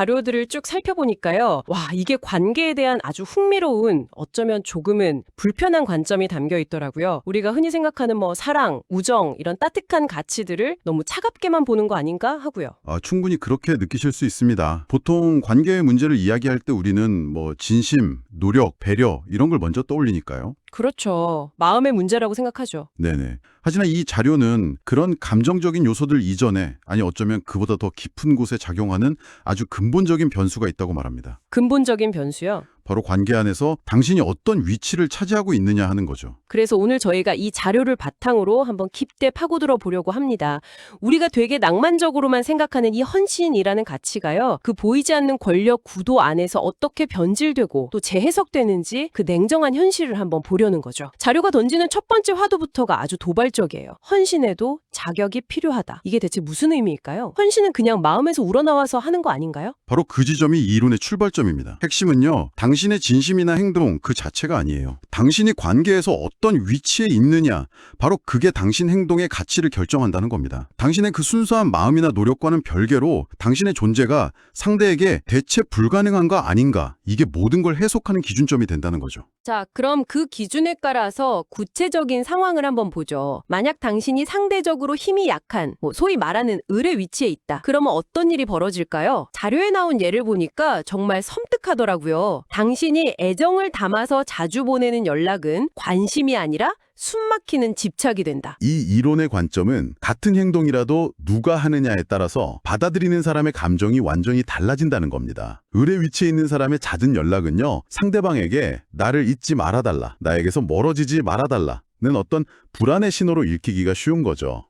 자료들을 쭉 살펴보니까요. 와, 이게 관계에 대한 아주 흥미로운, 어쩌면 조금은 불편한 관점이 담겨 있더라고요. 우리가 흔히 생각하는 사랑, 우정, 이런 따뜻한 가치들을 너무 차갑게만 보는 거 아닌가 하고요. 충분히 그렇게 느끼실 수 있습니다. 보통 관계의 문제를 이야기할 때 우리는 진심, 노력, 배려 이런 걸 먼저 떠올리니까요. 그렇죠. 마음의 문제라고 생각하죠. 네네. 하지만 이 자료는 그런 감정적인 요소들 이전에, 아니 어쩌면 그보다 더 깊은 곳에 작용하는 아주 근본적인 변수가 있다고 말합니다. 근본적인 변수요. 바로 관계 안에서 당신이 어떤 위치를 차지하고 있느냐 하는 거죠. 그래서 오늘 저희가 이 자료를 바탕으로 한번 깊게 파고들어 보려고 합니다. 우리가 되게 낭만적으로만 생각하는 이 헌신이라는 가치가요. 그 보이지 않는 권력 구도 안에서 어떻게 변질되고 또 재해석되는지 그 냉정한 현실을 한번 보려는 거죠. 자료가 던지는 첫 번째 화두부터가 아주 도발적이에요. 헌신에도 자격이 필요하다. 이게 대체 무슨 의미일까요? 헌신은 그냥 마음에서 우러나와서 하는 거 아닌가요? 바로 그 지점이 이 이론의 출발점입니다. 핵심은요, 당신의 진심이나 행동 그 자체가 아니에요. 당신이 관계에서 어떤 위치에 있느냐, 바로 그게 당신 행동의 가치를 결정한다는 겁니다. 당신의 그 순수한 마음이나 노력과는 별개로 당신의 존재가 상대에게 대체 불가능한가 아닌가, 이게 모든 걸 해석하는 기준점이 된다는 거죠. 자, 그럼 그 기준에 따라서 구체적인 상황을 한번 보죠. 만약 당신이 상대적으로 힘이 약한, 소위 말하는 을의 위치에 있다. 그러면 어떤 일이 벌어질까요? 자료에 나온 예를 보니까 정말 섬뜩하더라고요. 당신이 애정을 담아서 자주 보내는 연락은 관심이 아니라 숨막히는 집착이 된다. 이 이론의 관점은 같은 행동이라도 누가 하느냐에 따라서 받아들이는 사람의 감정이 완전히 달라진다는 겁니다. 을의 위치에 있는 사람의 잦은 연락은요, 상대방에게 나를 잊지 말아달라, 나에게서 멀어지지 말아달라 는 어떤 불안의 신호로 읽히기가 쉬운 거죠.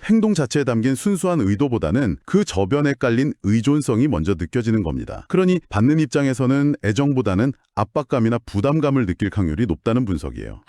행동 자체에 담긴 순수한 의도보다는 그 저변에 깔린 의존성이 먼저 느껴지는 겁니다. 그러니 받는 입장에서는 애정보다는 압박감이나 부담감을 느낄 확률이 높다는 분석이에요.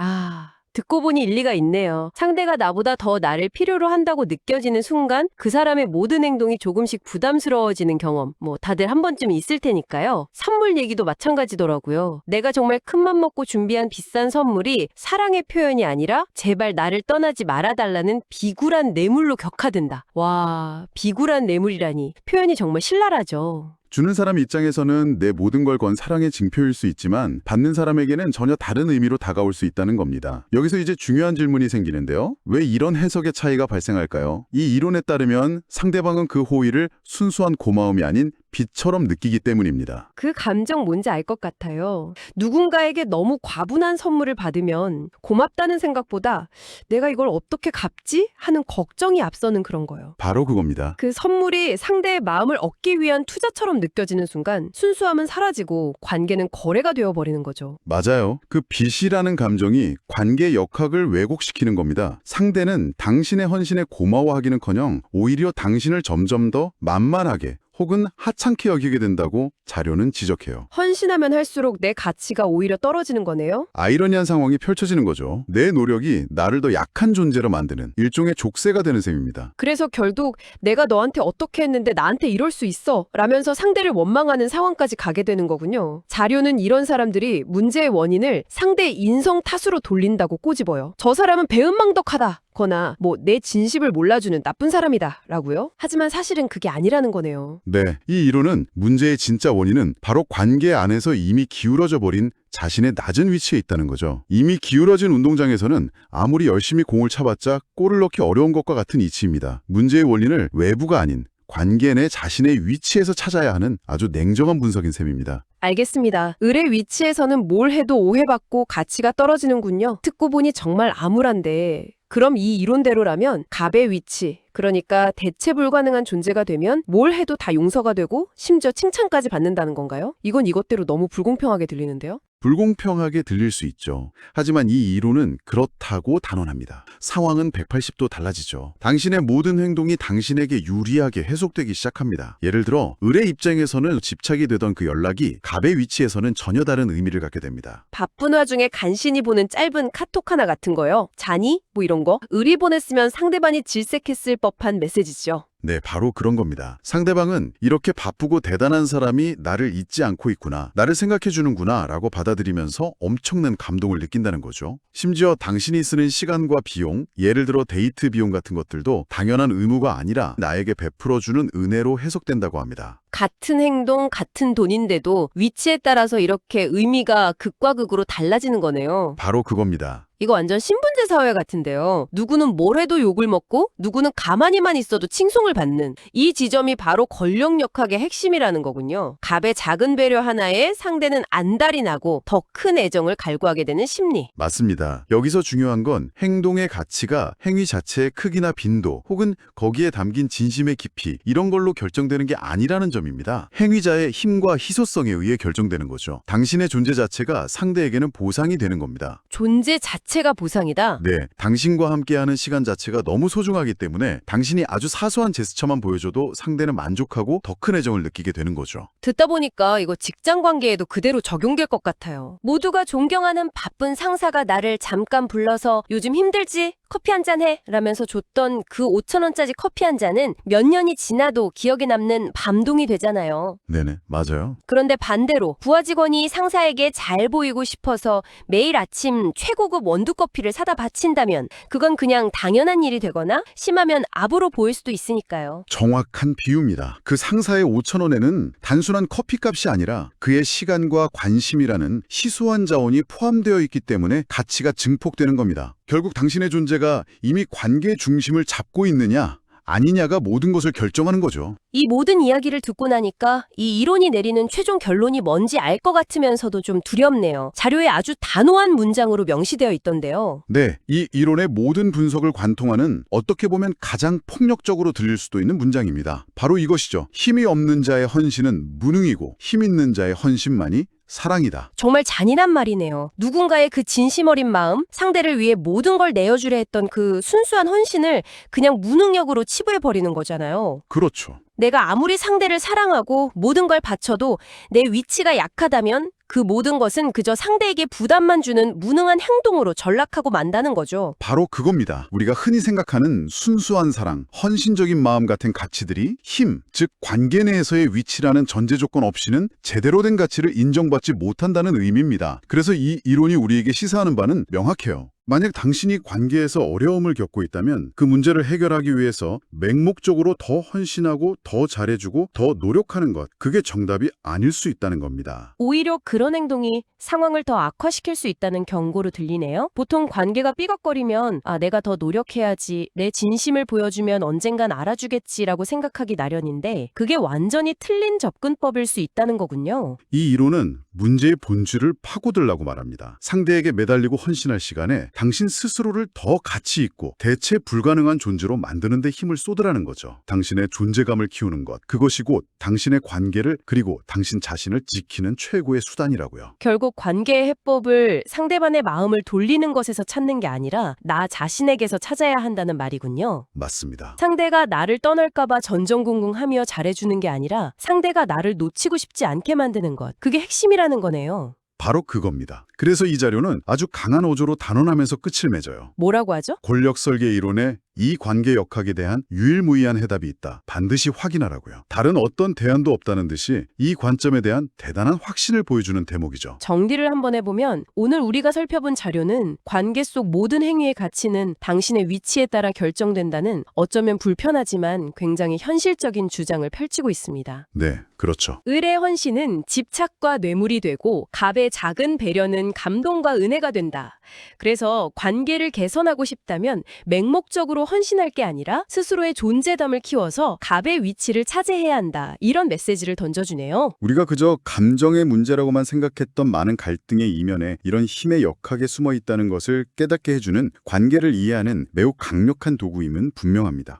듣고 보니 일리가 있네요. 상대가 나보다 더 나를 필요로 한다고 느껴지는 순간 그 사람의 모든 행동이 조금씩 부담스러워지는 경험, 다들 한 번쯤 있을 테니까요. 선물 얘기도 마찬가지더라고요. 내가 정말 큰맘 먹고 준비한 비싼 선물이 사랑의 표현이 아니라 제발 나를 떠나지 말아달라는 비굴한 뇌물로 격화된다. 와, 비굴한 뇌물이라니. 표현이 정말 신랄하죠. 주는 사람 입장에서는 내 모든 걸 건 사랑의 징표일 수 있지만 받는 사람에게는 전혀 다른 의미로 다가올 수 있다는 겁니다. 여기서 이제 중요한 질문이 생기는데요. 왜 이런 해석의 차이가 발생할까요? 이 이론에 따르면 상대방은 그 호의를 순수한 고마움이 아닌 빚처럼 느끼기 때문입니다. 그 감정 뭔지 알 것 같아요. 누군가에게 너무 과분한 선물을 받으면 고맙다는 생각보다 내가 이걸 어떻게 갚지? 하는 걱정이 앞서는 그런 거예요. 바로 그겁니다. 그 선물이 상대의 마음을 얻기 위한 투자처럼 느껴지는 순간 순수함은 사라지고 관계는 거래가 되어버리는 거죠. 맞아요. 그 빚이라는 감정이 관계 역학을 왜곡시키는 겁니다. 상대는 당신의 헌신에 고마워하기는커녕 오히려 당신을 점점 더 만만하게 혹은 하찮게 여기게 된다고 자료는 지적해요. 헌신하면 할수록 내 가치가 오히려 떨어지는 거네요? 아이러니한 상황이 펼쳐지는 거죠. 내 노력이 나를 더 약한 존재로 만드는 일종의 족쇄가 되는 셈입니다. 그래서 결국 내가 너한테 어떻게 했는데 나한테 이럴 수 있어 라면서 상대를 원망하는 상황까지 가게 되는 거군요. 자료는 이런 사람들이 문제의 원인을 상대의 인성 탓으로 돌린다고 꼬집어요. 저 사람은 배은망덕하다 거나 내 진심을 몰라주는 나쁜 사람이다 라고요. 하지만 사실은 그게 아니라는 거네요. 네, 이 이론은 문제의 진짜 원인은 바로 관계 안에서 이미 기울어져 버린 자신의 낮은 위치에 있다는 거죠. 이미 기울어진 운동장에서는 아무리 열심히 공을 차봤자 골을 넣기 어려운 것과 같은 이치입니다. 문제의 원인을 외부가 아닌 관계 내 자신의 위치에서 찾아야 하는 아주 냉정한 분석인 셈입니다. 알겠습니다. 을의 위치에서는 뭘 해도 오해받고 가치가 떨어지는군요. 듣고 보니 정말 암울한데 그럼 이 이론대로라면 갑의 위치, 그러니까 대체 불가능한 존재가 되면 뭘 해도 다 용서가 되고 심지어 칭찬까지 받는다는 건가요? 이건 이것대로 너무 불공평하게 들리는데요? 불공평하게 들릴 수 있죠. 하지만 이 이론은 그렇다고 단언합니다. 상황은 180도 달라지죠. 당신의 모든 행동이 당신에게 유리하게 해석되기 시작합니다. 예를 들어 을의 입장에서는 집착이 되던 그 연락이 갑의 위치에서는 전혀 다른 의미를 갖게 됩니다. 바쁜 와중에 간신히 보는 짧은 카톡 하나 같은 거요. 자니? 이런 거. 을이 보냈으면 상대방이 질색했을 법한 메시지죠. 네, 바로 그런 겁니다. 상대방은 이렇게 바쁘고 대단한 사람이 나를 잊지 않고 있구나, 나를 생각해 주는구나 라고 받아들이면서 엄청난 감동을 느낀다는 거죠. 심지어 당신이 쓰는 시간과 비용, 예를 들어 데이트 비용 같은 것들도 당연한 의무가 아니라 나에게 베풀어주는 은혜로 해석된다고 합니다. 같은 행동, 같은 돈인데도 위치에 따라서 이렇게 의미가 극과 극으로 달라지는 거네요. 바로 그겁니다. 이거 완전 신분제 사회 같은데요. 누구는 뭘 해도 욕을 먹고 누구는 가만히만 있어도 칭송을 받는 이 지점이 바로 권력역학의 핵심이라는 거군요. 갑의 작은 배려 하나에 상대는 안달이 나고 더 큰 애정을 갈구하게 되는 심리. 맞습니다. 여기서 중요한 건 행동의 가치가 행위 자체의 크기나 빈도 혹은 거기에 담긴 진심의 깊이 이런 걸로 결정되는 게 아니라는 점입니다. 행위자의 힘과 희소성에 의해 결정되는 거죠. 당신의 존재 자체가 상대에게는 보상이 되는 겁니다. 존재 자체가 보상이다. 네, 당신과 함께하는 시간 자체가 너무 소중하기 때문에 당신이 아주 사소한 제스처만 보여줘도 상대는 만족하고 더 큰 애정을 느끼게 되는 거죠. 듣다 보니까 이거 직장 관계에도 그대로 적용될 것 같아요. 모두가 존경하는 바쁜 상사가 나를 잠깐 불러서 요즘 힘들지? 커피 한 잔 해? 라면서 줬던 그 5,000원짜리 커피 한 잔은 몇 년이 지나도 기억에 남는 밤동이 되잖아요. 네네, 맞아요. 그런데 반대로 부하 직원이 상사에게 잘 보이고 싶어서 매일 아침 최고급 원두커피를 사다 바친다면 그건 그냥 당연한 일이 되거나 심하면 압으로 보일 수도 있으니까요. 정확한 비유입니다. 그 상사의 5,000원에는 단순한 커피값이 아니라 그의 시간과 관심이라는 희소한 자원이 포함되어 있기 때문에 가치가 증폭되는 겁니다. 결국 당신의 존재가 이미 관계의 중심을 잡고 있느냐 아니냐가 모든 것을 결정하는 거죠. 이 모든 이야기를 듣고 나니까 이 이론이 내리는 최종 결론이 뭔지 알 것 같으면서도 좀 두렵네요. 자료에 아주 단호한 문장으로 명시되어 있던데요. 네, 이 이론의 모든 분석을 관통하는 어떻게 보면 가장 폭력적으로 들릴 수도 있는 문장입니다. 바로 이것이죠. 힘이 없는 자의 헌신은 무능이고 힘 있는 자의 헌신만이 사랑이다. 정말 잔인한 말이네요. 누군가의 그 진심 어린 마음, 상대를 위해 모든 걸 내어주려 했던 그 순수한 헌신을 그냥 무능력으로 치부해버리는 거잖아요. 그렇죠. 내가 아무리 상대를 사랑하고 모든 걸 바쳐도 내 위치가 약하다면 그 모든 것은 그저 상대에게 부담만 주는 무능한 행동으로 전락하고 만다는 거죠. 바로 그겁니다. 우리가 흔히 생각하는 순수한 사랑, 헌신적인 마음 같은 가치들이 힘, 즉 관계 내에서의 위치라는 전제 조건 없이는 제대로 된 가치를 인정받지 못한다는 의미입니다. 그래서 이 이론이 우리에게 시사하는 바는 명확해요. 만약 당신이 관계에서 어려움을 겪고 있다면 그 문제를 해결하기 위해서 맹목적으로 더 헌신하고 더 잘해주고 더 노력하는 것, 그게 정답이 아닐 수 있다는 겁니다. 오히려 그런 행동이 상황을 더 악화시킬 수 있다는 경고로 들리네요. 보통 관계가 삐걱거리면 내가 더 노력해야지, 내 진심을 보여주면 언젠간 알아주겠지라고 생각하기 나련인데 그게 완전히 틀린 접근법일 수 있다는 거군요. 이 이론은 문제의 본질을 파고들라고 말합니다. 상대에게 매달리고 헌신할 시간에 당신 스스로를 더 가치 있고 대체 불가능한 존재로 만드는 데 힘을 쏟으라는 거죠. 당신의 존재감을 키우는 것, 그것이 곧 당신의 관계를 그리고 당신 자신을 지키는 최고의 수단이라고요. 결국 관계의 해법을 상대방의 마음을 돌리는 것에서 찾는 게 아니라 나 자신에게서 찾아야 한다는 말이군요. 맞습니다. 상대가 나를 떠날까봐 전전긍긍하며 잘해주는 게 아니라 상대가 나를 놓치고 싶지 않게 만드는 것. 그게 핵심이라는 거네요. 바로 그겁니다. 그래서 이 자료는 아주 강한 어조로 단언하면서 끝을 맺어요. 뭐라고 하죠? 권력 설계 이론에 이 관계 역학에 대한 유일무이한 해답이 있다. 반드시 확인하라고요. 다른 어떤 대안도 없다는 듯이 이 관점에 대한 대단한 확신을 보여주는 대목이죠. 정리를 한번 해보면 오늘 우리가 살펴본 자료는 관계 속 모든 행위의 가치는 당신의 위치에 따라 결정된다는 어쩌면 불편하지만 굉장히 현실적인 주장을 펼치고 있습니다. 네, 그렇죠. 을의 헌신은 집착과 뇌물이 되고 갑의 작은 배려는 감동과 은혜가 된다. 그래서 관계를 개선하고 싶다면 맹목적으로 헌신할 게 아니라 스스로의 존재감을 키워서 갑의 위치를 차지해야 한다. 이런 메시지를 던져주네요. 우리가 그저 감정의 문제라고만 생각했던 많은 갈등의 이면에 이런 힘의 역학에 숨어 있다는 것을 깨닫게 해주는 관계를 이해하는 매우 강력한 도구임은 분명합니다.